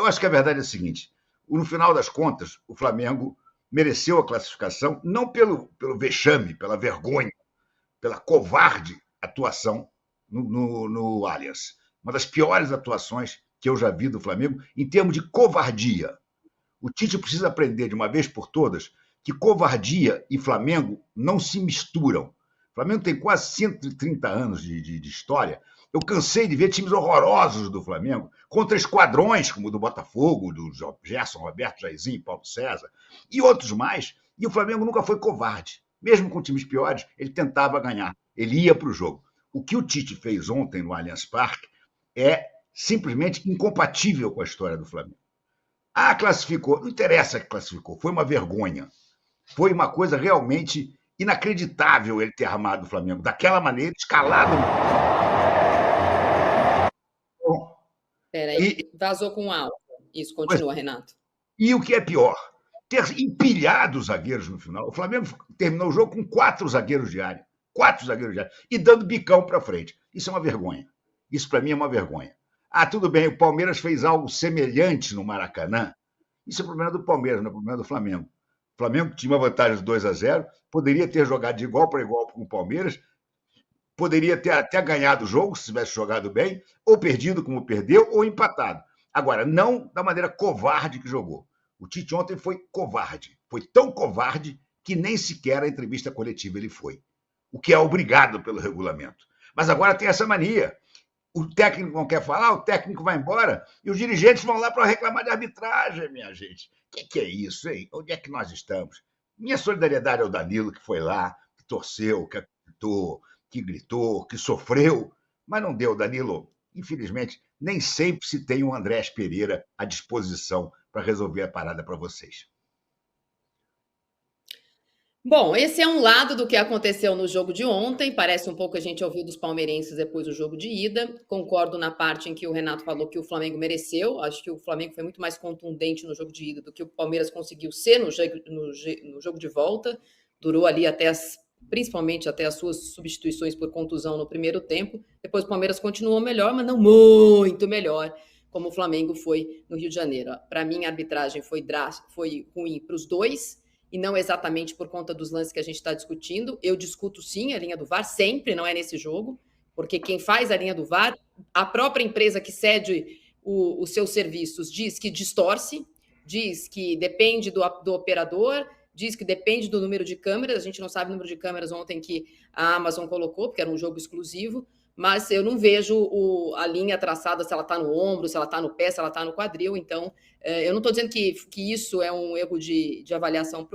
Eu acho que a verdade é a seguinte: no final das contas, o Flamengo mereceu a classificação, não pelo vexame, pela vergonha, pela covarde atuação no Allianz. Uma das piores atuações que eu já vi do Flamengo em termos de covardia. O Tite precisa aprender de uma vez por todas que covardia e Flamengo não se misturam. O Flamengo tem quase 130 anos de história. Eu cansei de ver times horrorosos do Flamengo contra esquadrões como o do Botafogo, do Gerson, Roberto, Jairzinho, Paulo César e outros mais. E o Flamengo nunca foi covarde. Mesmo com times piores, ele tentava ganhar. Ele ia para o jogo. O que o Tite fez ontem no Allianz Parque é simplesmente incompatível com a história do Flamengo. Ah, classificou. Não interessa que classificou. Foi uma vergonha. Foi uma coisa realmente inacreditável ele ter armado o Flamengo daquela maneira, escalado. Peraí, vazou com alta. Isso, continua, Renato. E o que é pior, ter empilhado os zagueiros no final. O Flamengo terminou o jogo com 4 zagueiros de área. 4 zagueiros de área. E dando bicão para frente. Isso é uma vergonha. Isso, para mim, é uma vergonha. Ah, tudo bem, o Palmeiras fez algo semelhante no Maracanã. Isso é problema do Palmeiras, não é problema do Flamengo. O Flamengo tinha uma vantagem de 2-0, poderia ter jogado de igual para igual com o Palmeiras, poderia ter até ganhado o jogo, se tivesse jogado bem, ou perdido como perdeu, ou empatado. Agora, não da maneira covarde que jogou. O Tite ontem foi covarde. Foi tão covarde que nem sequer a entrevista coletiva ele foi. O que é obrigado pelo regulamento. Mas agora tem essa mania. O técnico não quer falar, o técnico vai embora e os dirigentes vão lá para reclamar de arbitragem, minha gente. O que é isso, hein? Onde é que nós estamos? Minha solidariedade ao Danilo, que foi lá, que torceu, que apitou, que gritou, que sofreu, mas não deu, Danilo. Infelizmente, nem sempre se tem um Andrés Pereira à disposição para resolver a parada para vocês. Bom, esse é um lado do que aconteceu no jogo de ontem. Parece um pouco que a gente ouviu dos palmeirenses depois do jogo de ida. Concordo na parte em que o Renato falou que o Flamengo mereceu. Acho que o Flamengo foi muito mais contundente no jogo de ida do que o Palmeiras conseguiu ser no jogo de volta. Durou ali principalmente até as suas substituições por contusão no primeiro tempo. Depois o Palmeiras continuou melhor, mas não muito melhor, como o Flamengo foi no Rio de Janeiro. Para mim, a arbitragem foi ruim para os dois, e não exatamente por conta dos lances que a gente está discutindo. Eu discuto sim a linha do VAR, sempre, não é nesse jogo, porque quem faz a linha do VAR, a própria empresa que cede os seus serviços diz que distorce, diz que depende do operador, diz que depende do número de câmeras. A gente não sabe o número de câmeras ontem que a Amazon colocou, porque era um jogo exclusivo, mas eu não vejo a linha traçada, se ela está no ombro, se ela está no pé, se ela está no quadril. Então, eu não estou dizendo que isso é um erro de avaliação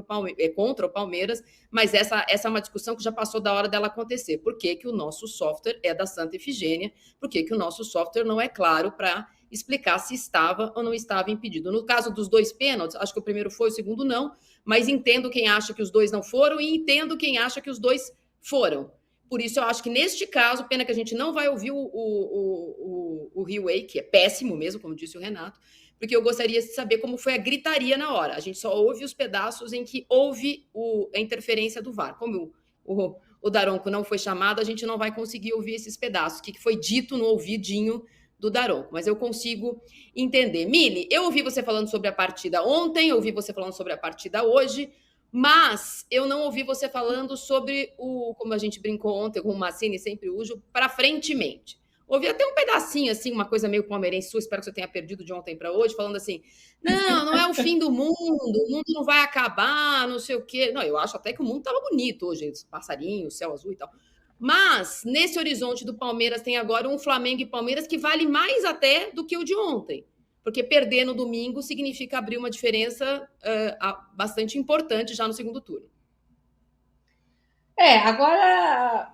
contra o Palmeiras, mas essa é uma discussão que já passou da hora dela acontecer. Por que o nosso software é da Santa Efigênia? Por que o nosso software não é claro para explicar se estava ou não estava impedido? No caso dos 2 pênaltis, acho que o primeiro foi, o segundo não, mas entendo quem acha que os 2 não foram e entendo quem acha que os 2 foram. Por isso, eu acho que neste caso, pena que a gente não vai ouvir o Riway, que é péssimo mesmo, como disse o Renato, porque eu gostaria de saber como foi a gritaria na hora. A gente só ouve os pedaços em que houve a interferência do VAR. Como o Daronco não foi chamado, a gente não vai conseguir ouvir esses pedaços, o que foi dito no ouvidinho do Daronco, mas eu consigo entender. Mili, eu ouvi você falando sobre a partida ontem, eu ouvi você falando sobre a partida hoje, mas eu não ouvi você falando sobre como a gente brincou ontem com o Massini, sempre uso, para frentemente. Ouvi até um pedacinho, assim, uma coisa meio palmeirense sua, espero que você tenha perdido de ontem para hoje, falando assim, não é o fim do mundo, o mundo não vai acabar, não sei o quê. Não, eu acho até que o mundo estava bonito hoje, passarinho, céu azul e tal. Mas, nesse horizonte do Palmeiras, tem agora um Flamengo e Palmeiras que vale mais até do que o de ontem. Porque perder no domingo significa abrir uma diferença bastante importante já no segundo turno. Agora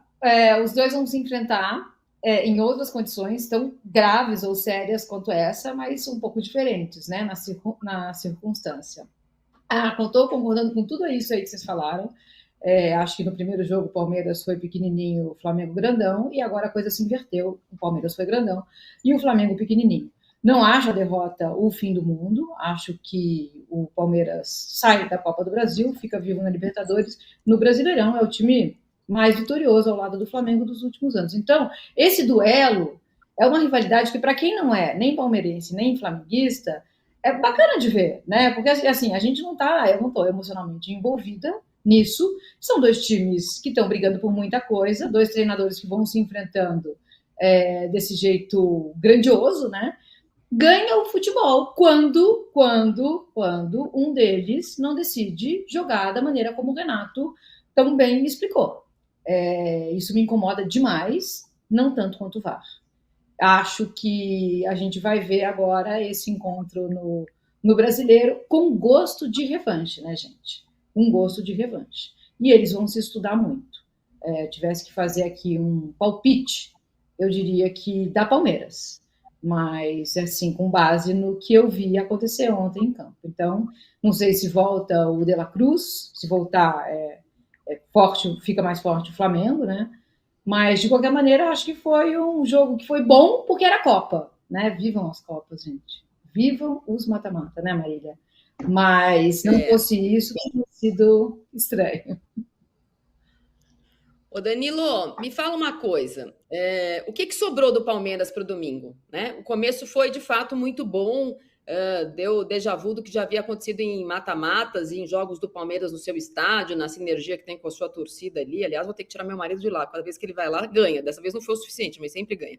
os dois vão se enfrentar em outras condições tão graves ou sérias quanto essa, mas um pouco diferentes, né, na circunstância. Estou concordando com tudo isso aí que vocês falaram. Acho que no primeiro jogo o Palmeiras foi pequenininho, o Flamengo grandão, e agora a coisa se inverteu. O Palmeiras foi grandão e o Flamengo pequenininho. Não acho a derrota o fim do mundo, acho que o Palmeiras sai da Copa do Brasil, fica vivo na Libertadores, no Brasileirão é o time mais vitorioso ao lado do Flamengo dos últimos anos. Então, esse duelo é uma rivalidade que, para quem não é nem palmeirense, nem flamenguista, é bacana de ver, né? Porque assim, a gente não tá, eu não estou emocionalmente envolvida nisso. São dois times que estão brigando por muita coisa, dois treinadores que vão se enfrentando desse jeito grandioso, né? Ganha o futebol quando um deles não decide jogar da maneira como o Renato tão bem me explicou. Isso me incomoda demais, não tanto quanto o VAR. Acho que a gente vai ver agora esse encontro no Brasileiro com gosto de revanche, né, gente? Um gosto de revanche. E eles vão se estudar muito. Tivesse que fazer aqui um palpite, eu diria que dá Palmeiras. Mas, assim, com base no que eu vi acontecer ontem em campo. Então, não sei se volta o De La Cruz, se voltar forte, fica mais forte o Flamengo, né? Mas, de qualquer maneira, acho que foi um jogo que foi bom porque era Copa, né? Vivam as Copas, gente. Vivam os mata-mata, né, Marília? Mas, não fosse isso, teria sido estranho. Ô Danilo, me fala uma coisa. O que sobrou do Palmeiras para o domingo? Né? O começo foi, de fato, muito bom. Deu déjà vu do que já havia acontecido em mata-matas e em jogos do Palmeiras no seu estádio, na sinergia que tem com a sua torcida ali. Aliás, vou ter que tirar meu marido de lá. Cada vez que ele vai lá, ganha. Dessa vez não foi o suficiente, mas sempre ganha.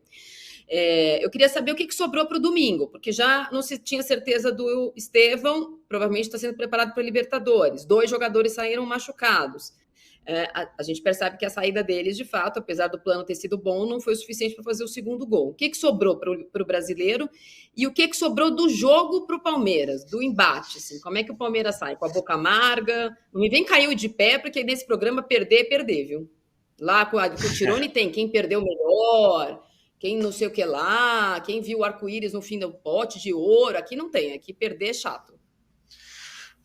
Eu queria saber o que sobrou para o domingo, porque já não se tinha certeza do Estevão, provavelmente está sendo preparado para a Libertadores. 2 jogadores saíram machucados. A gente percebe que a saída deles, de fato, apesar do plano ter sido bom, não foi o suficiente para fazer o segundo gol. O que sobrou para o brasileiro e o que sobrou do jogo para o Palmeiras, do embate? Assim, como é que o Palmeiras sai? Com a boca amarga? Não me vem caiu de pé, porque nesse programa perder, viu? Lá com o Tirone tem quem perdeu melhor, quem não sei o que lá, quem viu o arco-íris no fim do pote de ouro. Aqui não tem, aqui perder é chato.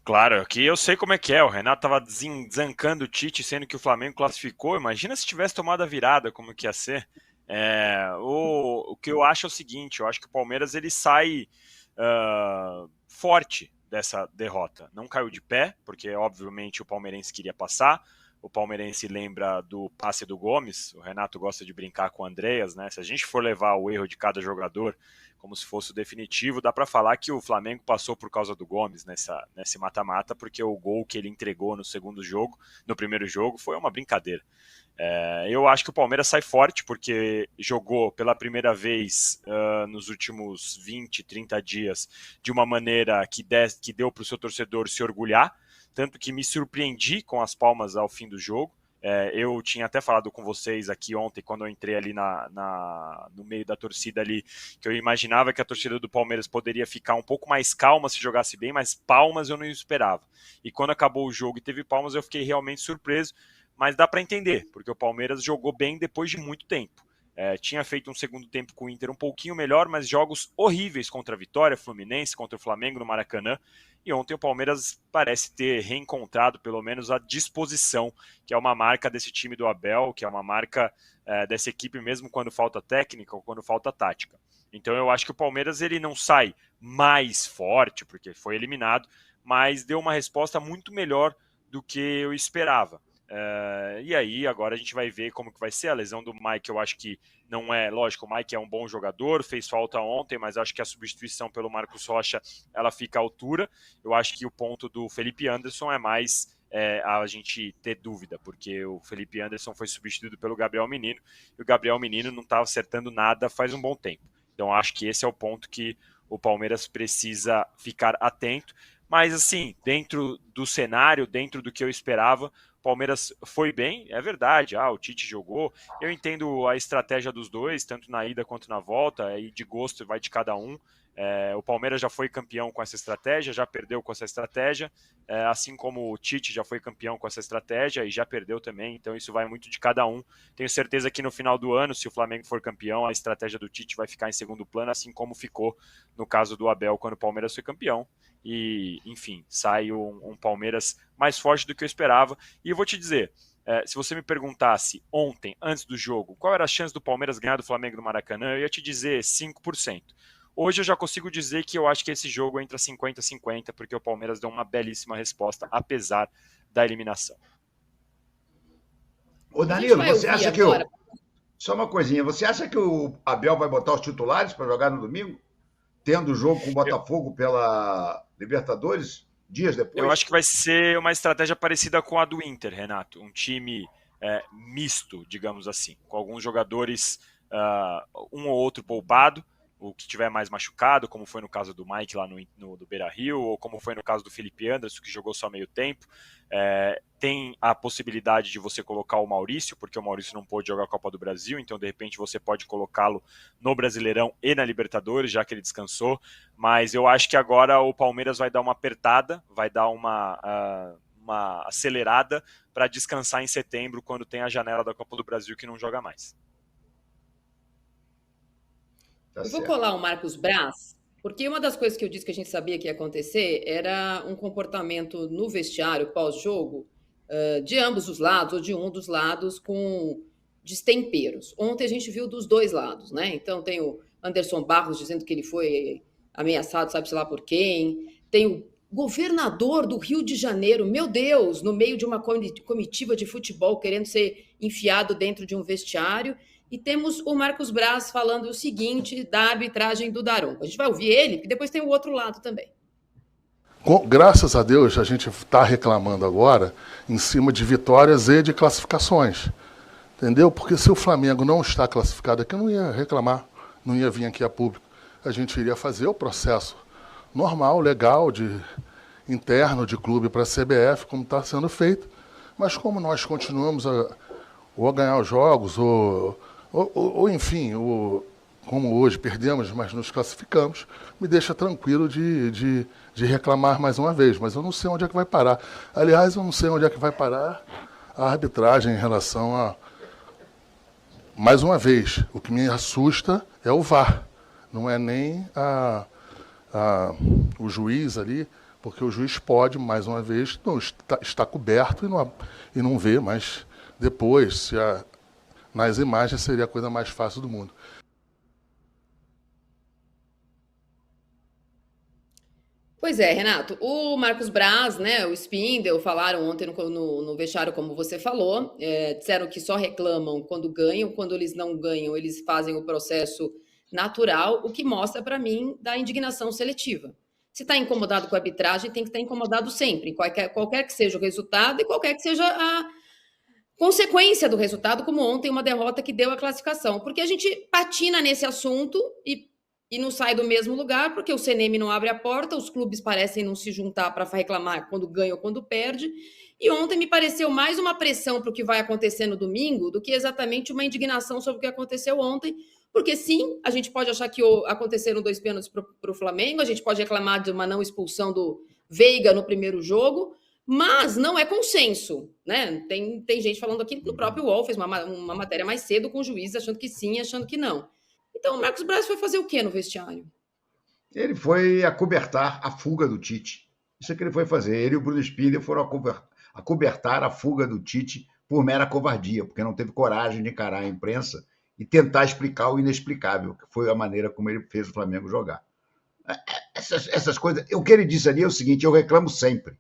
Claro, aqui eu sei como é que é. O Renato tava desancando o Tite, sendo que o Flamengo classificou. Imagina se tivesse tomado a virada, como que ia ser. O que eu acho é o seguinte, eu acho que o Palmeiras ele sai forte dessa derrota. Não caiu de pé, porque obviamente o palmeirense queria passar. O palmeirense lembra do passe do Gomes. O Renato gosta de brincar com o Andreas, né? Se a gente for levar o erro de cada jogador como se fosse o definitivo, dá para falar que o Flamengo passou por causa do Gomes nesse mata-mata, porque o gol que ele entregou no primeiro jogo, foi uma brincadeira. Eu acho que o Palmeiras sai forte, porque jogou pela primeira vez nos últimos 20, 30 dias de uma maneira que deu para o seu torcedor se orgulhar, tanto que me surpreendi com as palmas ao fim do jogo. Eu tinha até falado com vocês aqui ontem, quando eu entrei ali no meio da torcida ali, que eu imaginava que a torcida do Palmeiras poderia ficar um pouco mais calma se jogasse bem, mas palmas eu não esperava. E quando acabou o jogo e teve palmas, eu fiquei realmente surpreso, mas dá para entender, porque o Palmeiras jogou bem depois de muito tempo. Tinha feito um segundo tempo com o Inter um pouquinho melhor, mas jogos horríveis contra a Vitória, Fluminense, contra o Flamengo no Maracanã. E ontem o Palmeiras parece ter reencontrado pelo menos a disposição, que é uma marca desse time do Abel, que é uma marca dessa equipe mesmo quando falta técnica ou quando falta tática. Então eu acho que o Palmeiras ele não sai mais forte, porque foi eliminado, mas deu uma resposta muito melhor do que eu esperava. E aí agora a gente vai ver como que vai ser a lesão do Mike. Eu acho que não é, lógico, o Mike é um bom jogador, fez falta ontem, mas acho que a substituição pelo Marcos Rocha, ela fica à altura. Eu acho que o ponto do Felipe Anderson é mais a gente ter dúvida, porque o Felipe Anderson foi substituído pelo Gabriel Menino, e o Gabriel Menino não estava acertando nada faz um bom tempo. Então acho que esse é o ponto que o Palmeiras precisa ficar atento. Mas assim, dentro do cenário, dentro do que eu esperava, o Palmeiras foi bem, é verdade, o Tite jogou, eu entendo a estratégia dos dois, tanto na ida quanto na volta, aí de gosto vai de cada um. O Palmeiras já foi campeão com essa estratégia, já perdeu com essa estratégia, assim como o Tite já foi campeão com essa estratégia e já perdeu também, então isso vai muito de cada um. Tenho certeza que no final do ano, se o Flamengo for campeão, a estratégia do Tite vai ficar em segundo plano, assim como ficou no caso do Abel quando o Palmeiras foi campeão. E, enfim, sai um Palmeiras mais forte do que eu esperava. E eu vou te dizer, se você me perguntasse ontem, antes do jogo, qual era a chance do Palmeiras ganhar do Flamengo no Maracanã, eu ia te dizer 5%. Hoje eu já consigo dizer que eu acho que esse jogo entra 50-50, porque o Palmeiras deu uma belíssima resposta, apesar da eliminação. Ô Danilo, você acha que Só uma coisinha, você acha que o Abel vai botar os titulares para jogar no domingo? tendo o jogo com o Botafogo pela Libertadores, dias depois? Eu acho que vai ser uma estratégia parecida com a do Inter, Renato. Um time misto, digamos assim, com alguns jogadores, um ou outro poupado, o que tiver mais machucado, como foi no caso do Mike lá do Beira-Rio, ou como foi no caso do Felipe Anderson, que jogou só meio tempo. Tem a possibilidade de você colocar o Maurício, porque o Maurício não pôde jogar a Copa do Brasil, então de repente você pode colocá-lo no Brasileirão e na Libertadores, já que ele descansou. Mas eu acho que agora o Palmeiras vai dar uma apertada, vai dar uma acelerada para descansar em setembro, quando tem a janela da Copa do Brasil que não joga mais. Eu vou colar o Marcos Braz, porque uma das coisas que eu disse que a gente sabia que ia acontecer era um comportamento no vestiário pós-jogo, de ambos os lados, ou de um dos lados, com destemperos. Ontem a gente viu dos dois lados, né? Então tem o Anderson Barros dizendo que ele foi ameaçado, sabe-se lá por quem. Tem o governador do Rio de Janeiro, meu Deus, no meio de uma comitiva de futebol querendo ser enfiado dentro de um vestiário. E temos o Marcos Braz falando o seguinte da arbitragem do Daronco. A gente vai ouvir ele, porque depois tem o outro lado também. Graças a Deus, a gente está reclamando agora em cima de vitórias e de classificações. Entendeu? Porque se o Flamengo não está classificado aqui, eu não ia reclamar, não ia vir aqui a público. A gente iria fazer o processo normal, legal, interno de clube para a CBF, como está sendo feito. Mas como nós continuamos a ganhar os jogos, ou enfim, como hoje perdemos, mas nos classificamos, me deixa tranquilo de reclamar mais uma vez. Mas eu não sei onde é que vai parar. Aliás, eu não sei onde é que vai parar a arbitragem em relação a... Mais uma vez, o que me assusta é o VAR. Não é nem o juiz ali, porque o juiz pode, mais uma vez, não está coberto e não vê, mas depois, nas imagens, seria a coisa mais fácil do mundo. Pois é, Renato. O Marcos Braz, né, o Spindel, falaram ontem no vestiário, como você falou, disseram que só reclamam quando ganham, quando eles não ganham, eles fazem o processo natural, o que mostra para mim da indignação seletiva. Se está incomodado com a arbitragem, tem que estar incomodado sempre, qualquer que seja o resultado e qualquer que seja a consequência do resultado, como ontem uma derrota que deu a classificação, porque a gente patina nesse assunto e não sai do mesmo lugar, porque o CNM não abre a porta, os clubes parecem não se juntar para reclamar quando ganha ou quando perde, e ontem me pareceu mais uma pressão para o que vai acontecer no domingo do que exatamente uma indignação sobre o que aconteceu ontem, porque sim, a gente pode achar que aconteceram 2 pênaltis para o Flamengo, a gente pode reclamar de uma não expulsão do Veiga no primeiro jogo, mas não é consenso, né? Tem gente falando aqui que o próprio UOL fez uma matéria mais cedo com o juiz, achando que sim, achando que não. Então, o Marcos Braz foi fazer o quê no vestiário? Ele foi acobertar a fuga do Tite. Isso é que ele foi fazer. Ele e o Bruno Spindel foram acobertar a fuga do Tite por mera covardia, porque não teve coragem de encarar a imprensa e tentar explicar o inexplicável, que foi a maneira como ele fez o Flamengo jogar. Essas coisas... O que ele disse ali é o seguinte: eu reclamo sempre,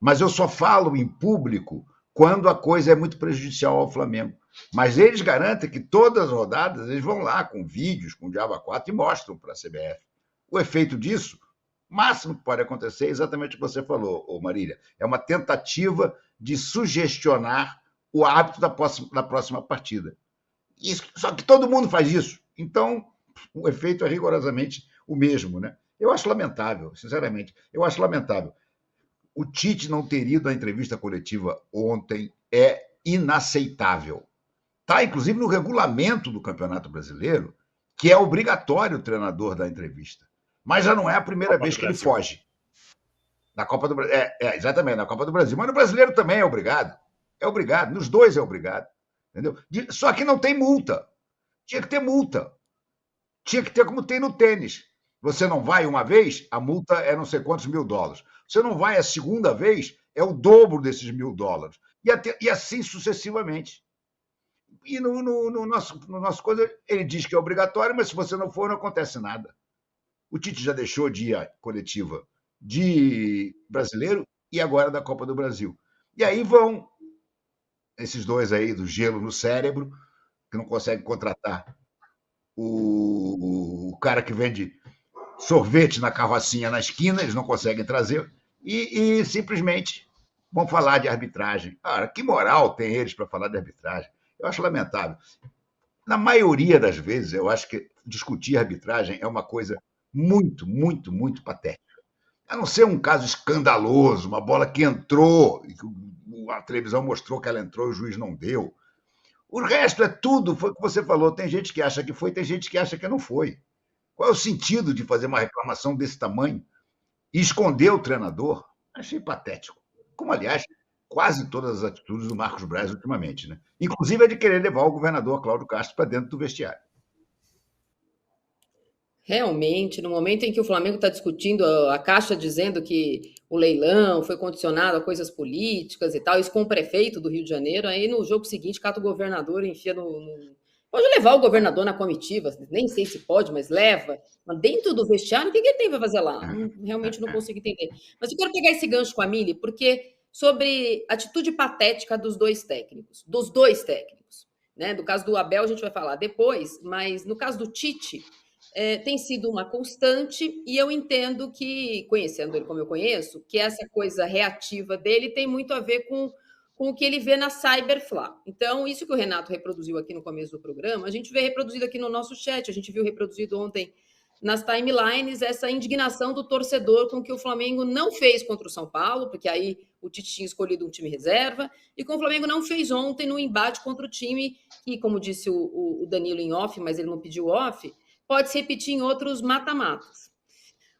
mas eu só falo em público quando a coisa é muito prejudicial ao Flamengo. Mas eles garantem que todas as rodadas eles vão lá com vídeos, com o Diabo 4 e mostram para a CBF. O efeito disso, o máximo que pode acontecer é exatamente o que você falou, Marília. É uma tentativa de sugestionar o hábito da próxima partida. Só que todo mundo faz isso. Então, o efeito é rigorosamente o mesmo, né? Eu acho lamentável, sinceramente. Eu acho lamentável. O Tite não ter ido à entrevista coletiva ontem é inaceitável. Está, inclusive, no regulamento do Campeonato Brasileiro, que é obrigatório o treinador dar entrevista. Mas já não é a primeira vez que ele foge. Na Copa do Brasil. Exatamente, na Copa do Brasil. Mas no Brasileiro também é obrigado. É obrigado. Nos dois é obrigado. Entendeu? Só que não tem multa. Tinha que ter multa. Tinha que ter como tem no tênis. Você não vai uma vez, a multa é não sei quantos $1.000. Você não vai a segunda vez, é o dobro desses $1.000. E assim sucessivamente. E no nosso coisa, ele diz que é obrigatório, mas se você não for, não acontece nada. O Tite já deixou de ir à coletiva de brasileiro e agora da Copa do Brasil. E aí vão esses dois aí do gelo no cérebro, que não conseguem contratar o cara que vende sorvete na carrocinha na esquina, eles não conseguem trazer, e simplesmente vão falar de arbitragem. Cara, que moral tem eles para falar de arbitragem? Eu acho lamentável. Na maioria das vezes, eu acho que discutir arbitragem é uma coisa muito, muito, muito patética. A não ser um caso escandaloso, uma bola que entrou, a televisão mostrou que ela entrou e o juiz não deu. O resto é tudo, foi o que você falou. Tem gente que acha que foi, tem gente que acha que não foi. Qual é o sentido de fazer uma reclamação desse tamanho e esconder o treinador? Achei patético. Como, aliás, quase todas as atitudes do Marcos Braz ultimamente, né? Inclusive a de querer levar o governador Cláudio Castro para dentro do vestiário. Realmente, no momento em que o Flamengo está discutindo, a Caixa dizendo que o leilão foi condicionado a coisas políticas e tal, isso com o prefeito do Rio de Janeiro, aí no jogo seguinte cata o governador e enfia Pode levar o governador na comitiva, nem sei se pode, mas leva. Mas dentro do vestiário, o que ele tem para fazer lá? Realmente não consigo entender. Mas eu quero pegar esse gancho com a Mili, porque sobre a atitude patética dos dois técnicos. Né? Do caso do Abel a gente vai falar depois, mas no caso do Tite, tem sido uma constante, e eu entendo que, conhecendo ele como eu conheço, que essa coisa reativa dele tem muito a ver com o que ele vê na Cyberfla. Então, isso que o Renato reproduziu aqui no começo do programa, a gente vê reproduzido aqui no nosso chat, a gente viu reproduzido ontem nas timelines, essa indignação do torcedor com o que o Flamengo não fez contra o São Paulo, porque aí o Tite tinha escolhido um time reserva, e com o Flamengo não fez ontem no embate contra o time que, como disse o Danilo em off, mas ele não pediu off, pode se repetir em outros mata-matas.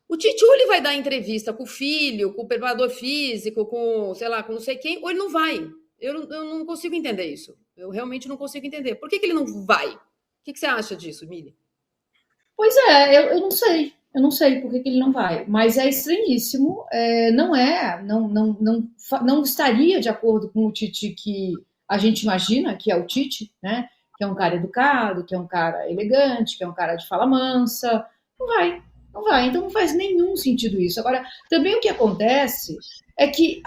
O Tite, ou ele vai dar entrevista com o filho, com o preparador físico, com, sei lá, com não sei quem, ou ele não vai. Eu não consigo entender isso. Eu realmente não consigo entender. Por que ele não vai? O que você acha disso, Mili? Pois é, eu não sei. Eu não sei por que ele não vai. Mas é estranhíssimo. Não estaria de acordo com o Tite que a gente imagina, que é o Tite, né? Que é um cara educado, que é um cara elegante, que é um cara de fala mansa. Não vai. Então não faz nenhum sentido isso. Agora, também o que acontece é que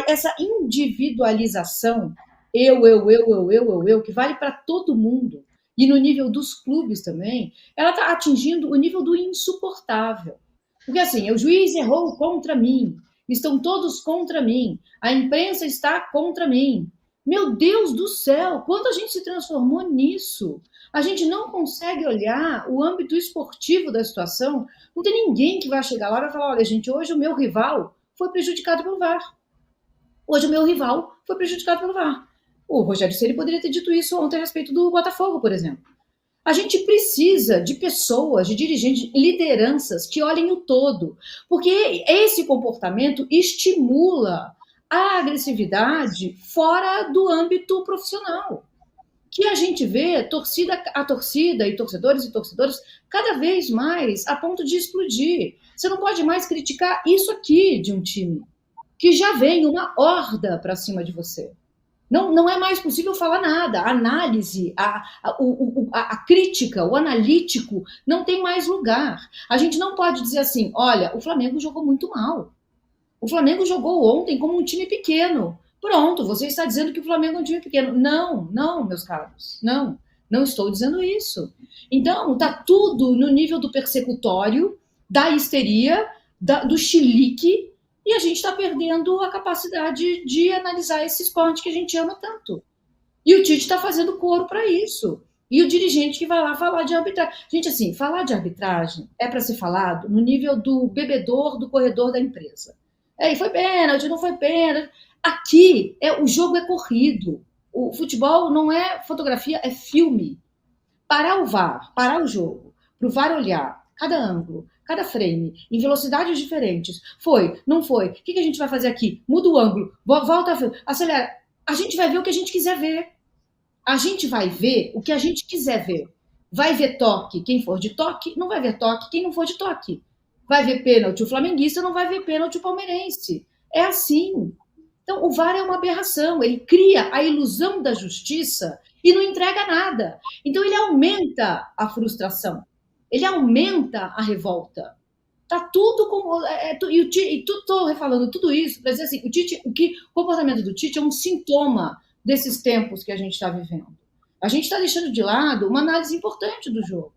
essa individualização, eu, que vale para todo mundo, e no nível dos clubes também, ela está atingindo o nível do insuportável. Porque assim, o juiz errou contra mim, estão todos contra mim, a imprensa está contra mim. Meu Deus do céu, quando a gente se transformou nisso? A gente não consegue olhar o âmbito esportivo da situação. Não tem ninguém que vai chegar lá e vai falar, olha, gente, hoje o meu rival foi prejudicado pelo VAR. O Rogério Ceni poderia ter dito isso ontem a respeito do Botafogo, por exemplo. A gente precisa de pessoas, de dirigentes, de lideranças que olhem o todo, porque esse comportamento estimula a agressividade fora do âmbito profissional. Que a gente vê a torcida e torcedores e torcedoras cada vez mais a ponto de explodir. Você não pode mais criticar isso aqui de um time, que já vem uma horda para cima de você. Não é mais possível falar nada. A análise, a crítica, o analítico não tem mais lugar. A gente não pode dizer assim, olha, o Flamengo jogou muito mal. O Flamengo jogou ontem como um time pequeno. Pronto, você está dizendo que o Flamengo é um time pequeno. Não, meus caros. Não estou dizendo isso. Então, está tudo no nível do persecutório, da histeria, do chilique, e a gente está perdendo a capacidade de analisar esse esporte que a gente ama tanto. E o Tite está fazendo coro para isso. E o dirigente que vai lá falar de arbitragem. Gente, assim, falar de arbitragem é para ser falado no nível do bebedor do corredor da empresa. E foi pênalti, não foi pênalti. Aqui, o jogo é corrido. O futebol não é fotografia, é filme. Parar o VAR, parar o jogo, para o VAR olhar cada ângulo, cada frame, em velocidades diferentes. Foi, não foi. O que a gente vai fazer aqui? Muda o ângulo, volta, acelera. A gente vai ver o que a gente quiser ver. A gente vai ver o que a gente quiser ver. Vai ver toque quem for de toque, não vai ver toque quem não for de toque. Vai ver pênalti o flamenguista, não vai ver pênalti o palmeirense. É assim. Então, o VAR é uma aberração, ele cria a ilusão da justiça e não entrega nada. Então, ele aumenta a frustração, ele aumenta a revolta. Tá tudo como... Estou falando tudo isso para dizer assim, o comportamento do Tite é um sintoma desses tempos que a gente está vivendo. A gente está deixando de lado uma análise importante do jogo.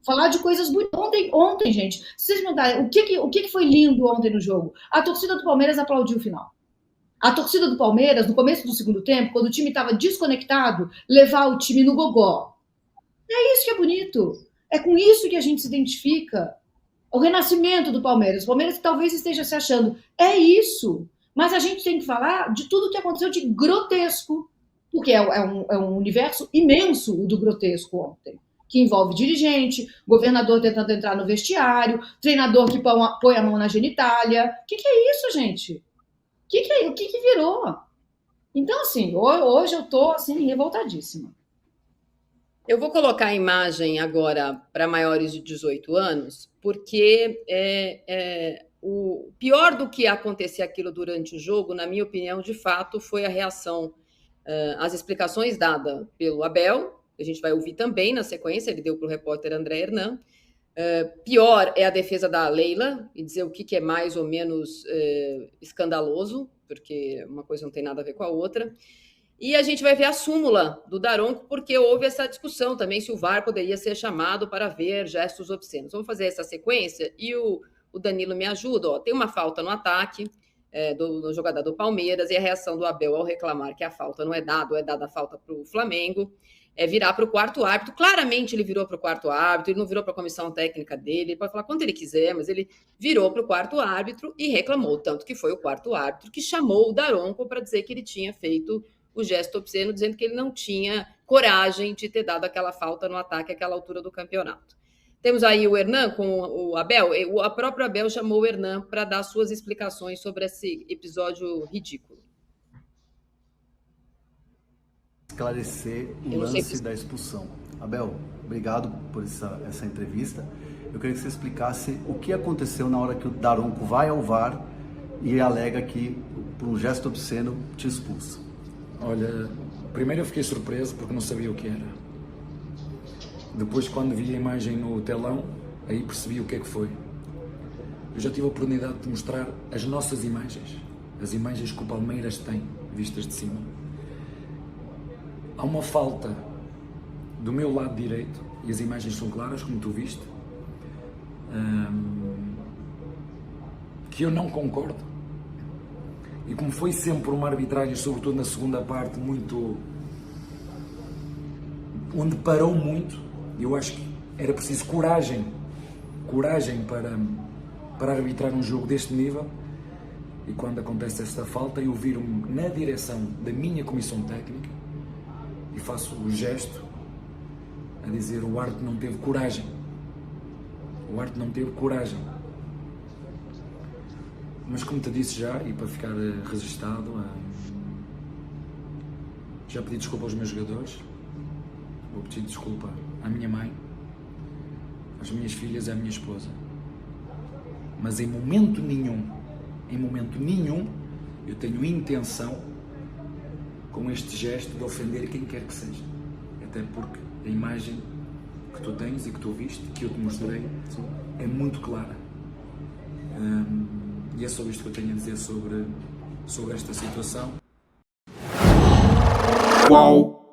Falar de coisas bonitas. Ontem, gente, se vocês me darem, o que foi lindo ontem no jogo? A torcida do Palmeiras aplaudiu o final. A torcida do Palmeiras, no começo do segundo tempo, quando o time estava desconectado, levar o time no gogó. É isso que é bonito. É com isso que a gente se identifica. O renascimento do Palmeiras. O Palmeiras talvez esteja se achando. É isso. Mas a gente tem que falar de tudo que aconteceu de grotesco. Porque é um universo imenso o do grotesco ontem. Que envolve dirigente, governador tentando entrar no vestiário, treinador que põe a mão na genitália. O que é isso, gente? O que virou? Então, assim, hoje eu tô, assim, revoltadíssima. Eu vou colocar a imagem agora para maiores de 18 anos, porque o pior do que acontecer aquilo durante o jogo, na minha opinião, de fato, foi a reação, as explicações dadas pelo Abel, que a gente vai ouvir também na sequência, ele deu para o repórter André Hernan. Pior é a defesa da Leila, e dizer o que é mais ou menos escandaloso, porque uma coisa não tem nada a ver com a outra. E a gente vai ver a súmula do Daronco, porque houve essa discussão também se o VAR poderia ser chamado para ver gestos obscenos. Vamos fazer essa sequência e o Danilo me ajuda. Ó, tem uma falta no ataque do jogador do Palmeiras e a reação do Abel ao reclamar que a falta não é dada, ou é dada a falta para o Flamengo, é virar para o quarto árbitro. Claramente ele virou para o quarto árbitro, ele não virou para a comissão técnica dele, ele pode falar quanto ele quiser, mas ele virou para o quarto árbitro e reclamou, tanto que foi o quarto árbitro que chamou o Daronco para dizer que ele tinha feito o gesto obsceno, dizendo que ele não tinha coragem de ter dado aquela falta no ataque àquela altura do campeonato. Temos aí o Hernan com o Abel. O próprio Abel chamou o Hernan para dar suas explicações sobre esse episódio ridículo. Esclarecer o lance da expulsão. Abel, obrigado por essa entrevista. Eu queria que você explicasse o que aconteceu na hora que o Daronco vai ao VAR e alega que, por um gesto obsceno, te expulsa. Olha, primeiro eu fiquei surpreso porque não sabia o que era. Depois, quando vi a imagem no telão, aí percebi o que é que foi. Eu já tive a oportunidade de mostrar as nossas imagens, as imagens que o Palmeiras tem, vistas de cima. Há uma falta do meu lado direito, e as imagens são claras, como tu viste, que eu não concordo. E como foi sempre uma arbitragem, sobretudo na segunda parte, muito... onde parou muito, eu acho que era preciso coragem para arbitrar um jogo deste nível. E quando acontece esta falta, eu viro-me na direção da minha comissão técnica e faço o gesto a dizer: o árbitro não teve coragem. O árbitro não teve coragem. Mas como te disse já, e para ficar registado, já pedi desculpa aos meus jogadores, vou pedir desculpa à minha mãe, às minhas filhas e à minha esposa. Mas em momento nenhum, eu tenho intenção, com este gesto, de ofender quem quer que seja. Até porque a imagem que tu tens e que tu viste, que eu te mostrei, é muito clara. E é só isto que eu tenho a dizer sobre esta situação. Uau!